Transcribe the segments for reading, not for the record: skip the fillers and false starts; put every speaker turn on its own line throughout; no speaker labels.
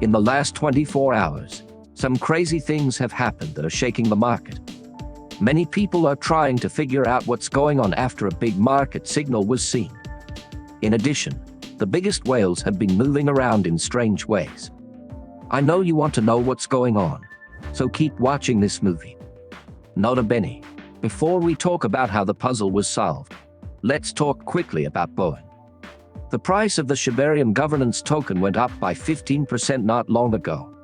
In the last 24 hours, some crazy things have happened that are shaking the market. Many people are trying to figure out what's going on after a big market signal was seen. In addition, the biggest whales have been moving around in strange ways. I know you want to know what's going on, so keep watching this movie. Nota bene, before we talk about how the puzzle was solved, let's talk quickly about Bowen. The price of the Shibarium governance token went up by 15% not long ago.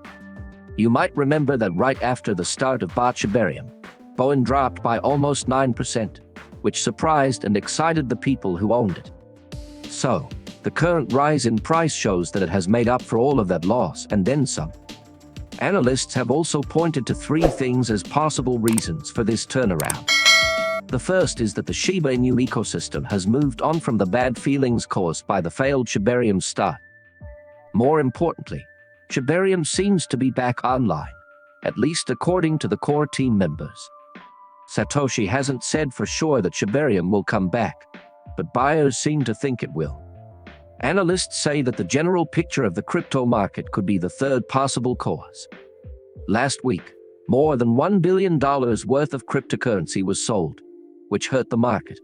You might remember that right after the start of bot Shibarium, Bowen dropped by almost 9%, which surprised and excited the people who owned it. So, the current rise in price shows that it has made up for all of that loss and then some. Analysts have also pointed to three things as possible reasons for this turnaround. The first is that the Shiba Inu ecosystem has moved on from the bad feelings caused by the failed Shibarium start. More importantly, Shibarium seems to be back online, at least according to the core team members. Satoshi hasn't said for sure that Shibarium will come back, but buyers seem to think it will. Analysts say that the general picture of the crypto market could be the third possible cause. Last week, more than $1 billion worth of cryptocurrency was sold, which hurt the market.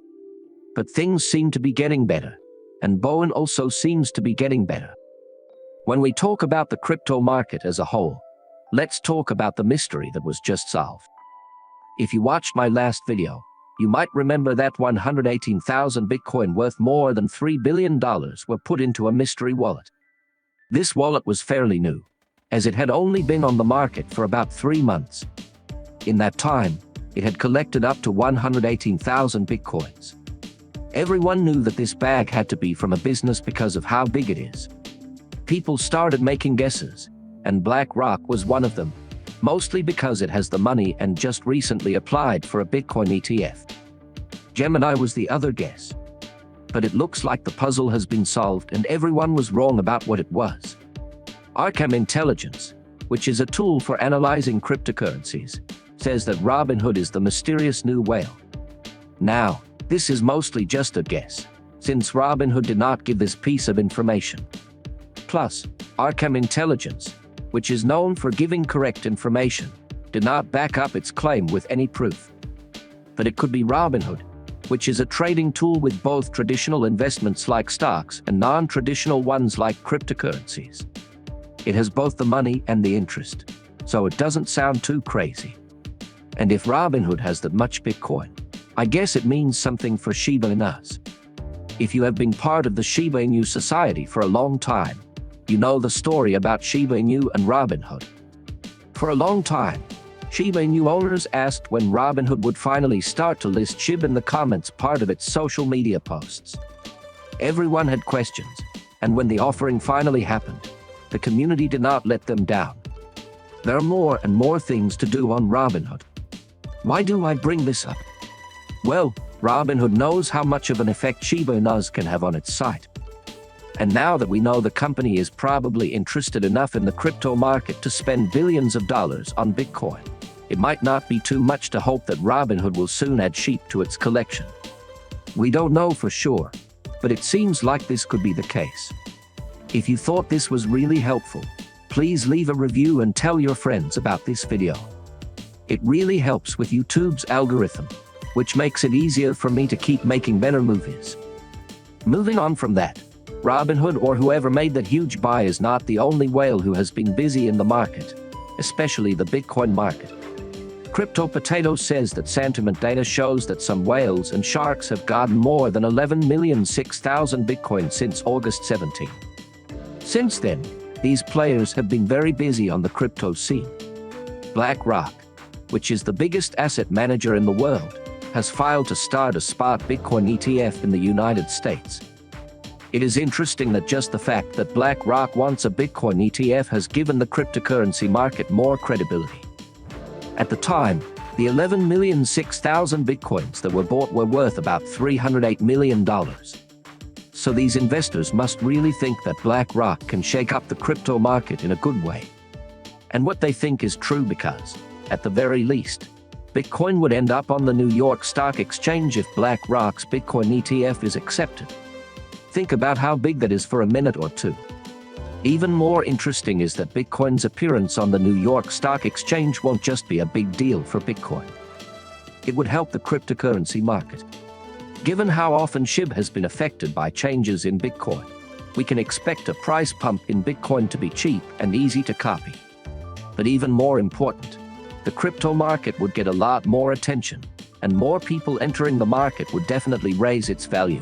But things seem to be getting better, and Bowen also seems to be getting better. When we talk about the crypto market as a whole, let's talk about the mystery that was just solved. If you watched my last video, you might remember that 118,000 Bitcoin worth more than $3 billion were put into a mystery wallet. This wallet was fairly new, as it had only been on the market for about 3 months. In that time, it had collected up to 118,000 Bitcoins. Everyone knew that this bag had to be from a business because of how big it is. People started making guesses, and BlackRock was one of them, mostly because it has the money and just recently applied for a Bitcoin ETF. Gemini was the other guess. But it looks like the puzzle has been solved and everyone was wrong about what it was. Arkham Intelligence, which is a tool for analyzing cryptocurrencies, says that Robinhood is the mysterious new whale. Now, this is mostly just a guess, since Robinhood did not give this piece of information. Plus, Arkham Intelligence, which is known for giving correct information, did not back up its claim with any proof. But it could be Robinhood, which is a trading tool with both traditional investments like stocks and non-traditional ones like cryptocurrencies. It has both the money and the interest, so it doesn't sound too crazy. And if Robinhood has that much Bitcoin, I guess it means something for Shiba Inus. If you have been part of the Shiba Inu society for a long time, you know the story about Shiba Inu and Robinhood. For a long time, Shiba Inu owners asked when Robinhood would finally start to list SHIB in the comments part of its social media posts. Everyone had questions, and when the offering finally happened, the community did not let them down. There are more and more things to do on Robinhood. Why do I bring this up? Well, Robinhood knows how much of an effect Shiba Inus can have on its site. And now that we know the company is probably interested enough in the crypto market to spend billions of dollars on Bitcoin, it might not be too much to hope that Robinhood will soon add sheep to its collection. We don't know for sure, but it seems like this could be the case. If you thought this was really helpful, please leave a review and tell your friends about this video. It really helps with YouTube's algorithm, which makes it easier for me to keep making better movies. Moving on from that, Robinhood or whoever made that huge buy is not the only whale who has been busy in the market, especially the Bitcoin market. Crypto Potato says that sentiment data shows that some whales and sharks have gotten more than 11,006,000 Bitcoin since August 17. Since then, these players have been very busy on the crypto scene. BlackRock, which is the biggest asset manager in the world, has filed to start a spot Bitcoin ETF in the United States. It is interesting that just the fact that BlackRock wants a Bitcoin ETF has given the cryptocurrency market more credibility. At the time, the 11,006,000 Bitcoins that were bought were worth about $308 million. So these investors must really think that BlackRock can shake up the crypto market in a good way. And what they think is true because, at the very least, Bitcoin would end up on the New York Stock Exchange if BlackRock's Bitcoin ETF is accepted. Think about how big that is for a minute or two. Even more interesting is that Bitcoin's appearance on the New York Stock Exchange won't just be a big deal for Bitcoin. It would help the cryptocurrency market. Given how often SHIB has been affected by changes in Bitcoin, we can expect a price pump in Bitcoin to be cheap and easy to copy. But even more important, the crypto market would get a lot more attention, and more people entering the market would definitely raise its value.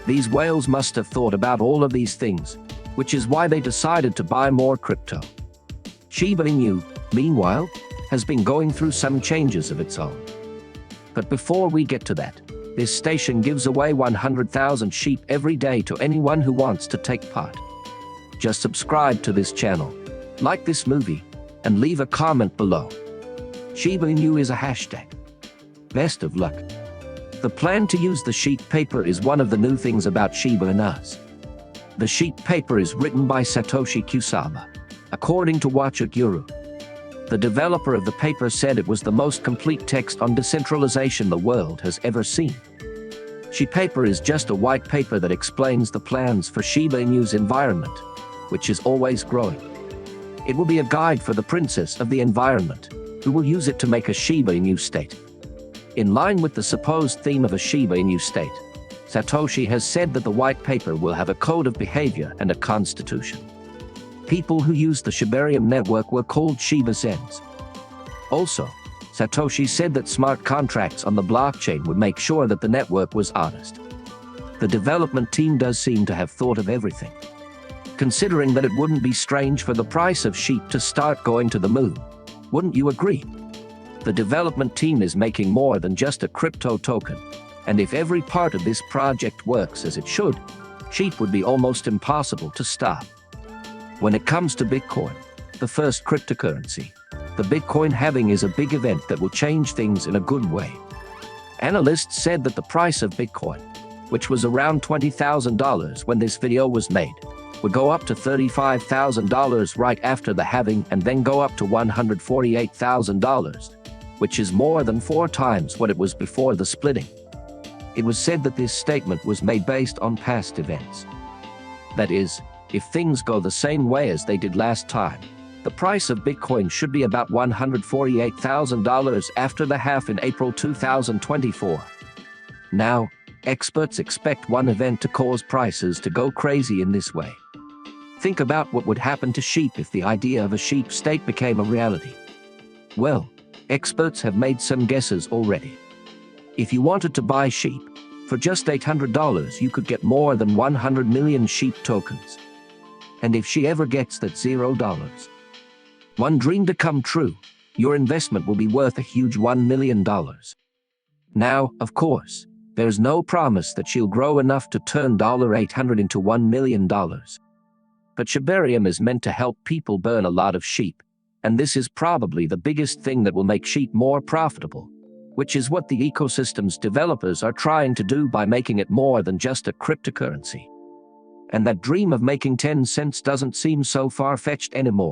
These whales must have thought about all of these things, which is why they decided to buy more crypto. Shiba Inu, meanwhile, has been going through some changes of its own. But before we get to that, this station gives away 100,000 sheep every day to anyone who wants to take part. Just subscribe to this channel, like this movie, and leave a comment below. Shiba Inu is a hashtag. Best of luck. The plan to use the sheet paper is one of the new things about Shiba Inu. The sheet paper is written by Satoshi Kusama, according to Watcher Guru. The developer of the paper said it was the most complete text on decentralization the world has ever seen. Sheet paper is just a white paper that explains the plans for Shiba Inu's environment, which is always growing. It will be a guide for the princess of the environment, who will use it to make a Shiba Inu state. In line with the supposed theme of a Shiba Inu state, Satoshi has said that the white paper will have a code of behavior and a constitution. People who used the Shibarium network were called Shiba Zens. Also, Satoshi said that smart contracts on the blockchain would make sure that the network was honest. The development team does seem to have thought of everything. Considering that it wouldn't be strange for the price of sheep to start going to the moon, wouldn't you agree? The development team is making more than just a crypto token, and if every part of this project works as it should, sheep would be almost impossible to stop. When it comes to Bitcoin, the first cryptocurrency, the Bitcoin halving is a big event that will change things in a good way. Analysts said that the price of Bitcoin, which was around $20,000 when this video was made, would go up to $35,000 right after the halving and then go up to $148,000, which is more than 4 times what it was before the splitting. It was said that this statement was made based on past events. That is, if things go the same way as they did last time, the price of Bitcoin should be about $148,000 after the half in April 2024. Now, experts expect one event to cause prices to go crazy in this way. Think about what would happen to sheep if the idea of a sheep state became a reality. Well, experts have made some guesses already. If you wanted to buy sheep, for just $800 you could get more than 100 million sheep tokens. And if she ever gets that $0, one dream to come true, your investment will be worth a huge $1 million. Now, of course, there's no promise that she'll grow enough to turn $800 into $1 million. But Shibarium is meant to help people burn a lot of sheep, and this is probably the biggest thing that will make sheep more profitable, which is what the ecosystem's developers are trying to do by making it more than just a cryptocurrency. And that dream of making 10 cents doesn't seem so far-fetched anymore.